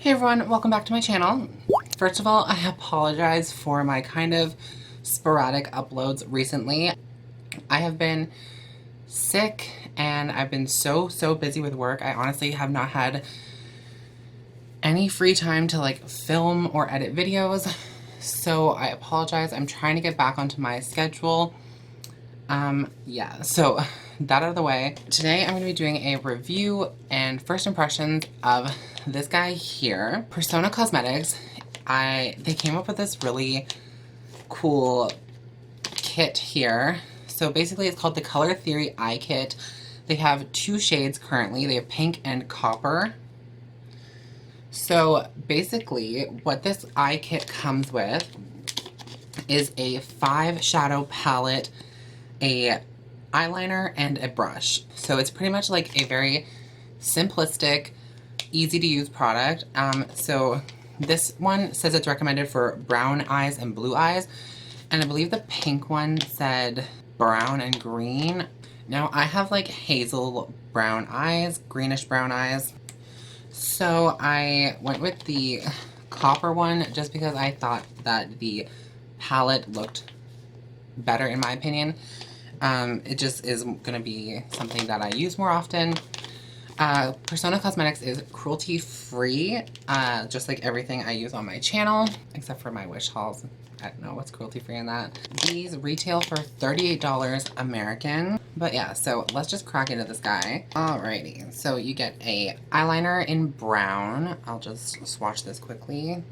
Hey everyone, welcome back to my channel. First of all, I apologize for my kind of sporadic uploads recently. I have been sick and I've been so busy with work. I honestly have not had any free time to like film or edit videos. So I apologize. I'm trying to get back onto my schedule. Yeah, so that out of the way. Today I'm going to be doing a review and first impressions of this guy here, Persona Cosmetics. They came up with this really cool kit here. So basically it's called the Color Theory Eye Kit. They have two shades currently. They have pink and copper. So basically what this eye kit comes with is a 5 shadow palette, a eyeliner, and a brush. So it's pretty much like a very simplistic, easy to use product. So this one says it's recommended for brown eyes and blue eyes, and I believe the pink one said brown and green. Now I have like hazel brown eyes, greenish brown eyes, so I went with the copper one just because I thought that the palette looked better in my opinion. It just is gonna be something that I use more often. Persona Cosmetics is cruelty free, just like everything I use on my channel, except for my wish hauls. I don't know what's cruelty free in that. These retail for $38 American. But yeah, so let's just crack into this guy. Alrighty, so you get a eyeliner in brown. I'll just swatch this quickly.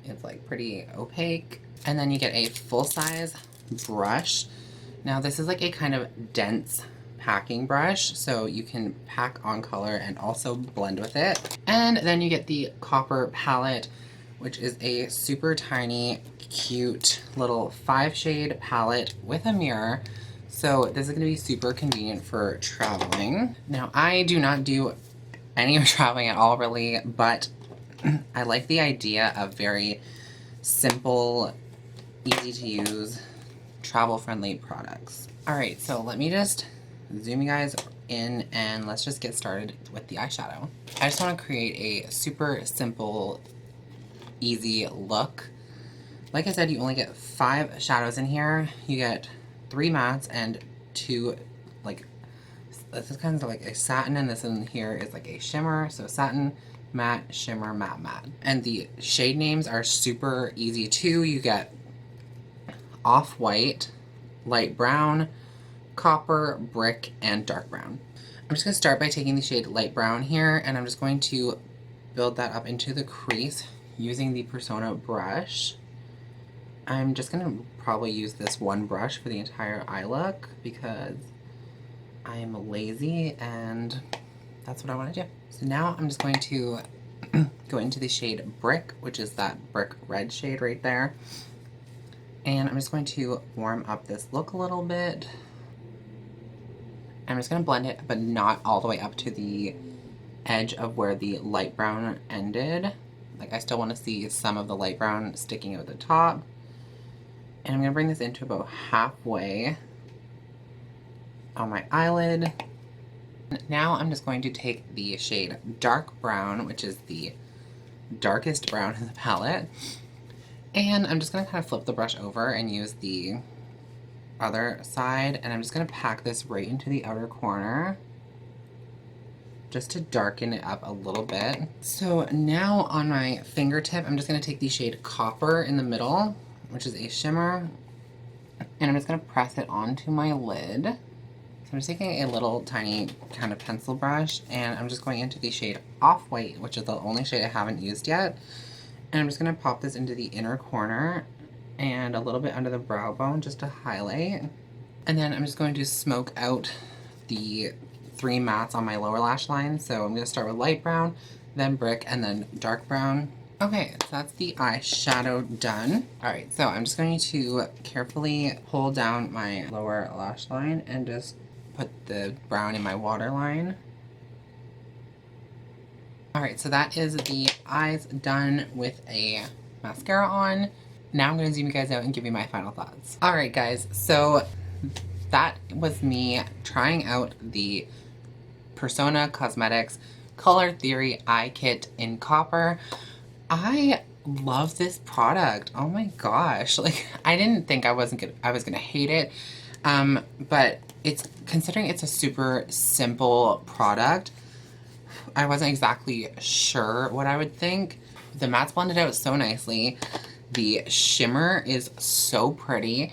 It's like pretty opaque. And then you get a full-size brush. Now this is like a kind of dense packing brush, so you can pack on color and also blend with it. And then you get the copper palette, which is a super tiny, cute little 5-shade palette with a mirror. So this is going to be super convenient for traveling. Now I do not do any traveling at all really, but I like the idea of very simple, easy to use, travel-friendly products. Alright, so let me just zoom you guys in and let's just get started with the eyeshadow. I just want to create a super simple, easy look. Like I said, you only get 5 shadows in here. You get 3 mattes and 2, like, this is kind of like a satin, and this in here is like a shimmer. So satin, matte, shimmer, matte, matte. And the shade names are super easy too. You get off-white, light brown, copper, brick, and dark brown. I'm just going to start by taking the shade light brown here, and I'm just going to build that up into the crease using the Persona brush. I'm just going to probably use this one brush for the entire eye look because I'm lazy and that's what I want to do. So now I'm just going to go into the shade Brick, which is that brick red shade right there. And I'm just going to warm up this look a little bit. I'm just going to blend it, but not all the way up to the edge of where the light brown ended. Like, I still want to see some of the light brown sticking out the top. And I'm going to bring this into about halfway on my eyelid. Now I'm just going to take the shade Dark Brown, which is the darkest brown in the palette. And I'm just going to kind of flip the brush over and use the other side. And I'm just going to pack this right into the outer corner, just to darken it up a little bit. So now on my fingertip, I'm just going to take the shade Copper in the middle, which is a shimmer, and I'm just going to press it onto my lid. So I'm just taking a little tiny kind of pencil brush, and I'm just going into the shade Off-White, which is the only shade I haven't used yet. And I'm just going to pop this into the inner corner and a little bit under the brow bone just to highlight. And then I'm just going to smoke out the 3 mattes on my lower lash line. So I'm going to start with light brown, then brick, and then dark brown. Okay, so that's the eyeshadow done. Alright, so I'm just going to carefully pull down my lower lash line and just put the brown in my waterline. Alright, so that is the eyes done with a mascara on. Now I'm going to zoom you guys out and give you my final thoughts. Alright guys, so that was me trying out the Persona Cosmetics Color Theory Eye Kit in Copper. I love this product. Oh my gosh. Like, I didn't think I was gonna hate it. But considering it's a super simple product, I wasn't exactly sure what I would think. The mattes blended out so nicely. The shimmer is so pretty.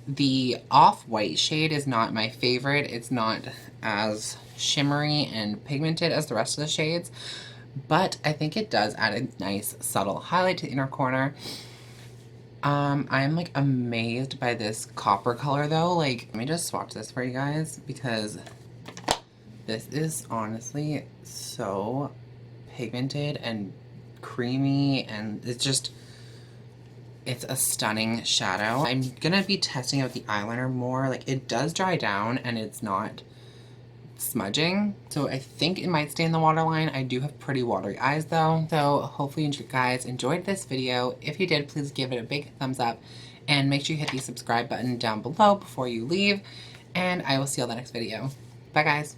The off-white shade is not my favorite. It's not as shimmery and pigmented as the rest of the shades, but I think it does add a nice subtle highlight to the inner corner. I'm like amazed by this copper color though. Like, let me just swatch this for you guys because this is honestly so pigmented and creamy, and it's a stunning shadow. I'm gonna be testing out the eyeliner more. Like, it does dry down and it's not smudging, so I think it might stay in the waterline. I do have pretty watery eyes though. So hopefully you guys enjoyed this video. If you did, please give it a big thumbs up and make sure you hit the subscribe button down below before you leave, and I will see you all in the next video. Bye guys.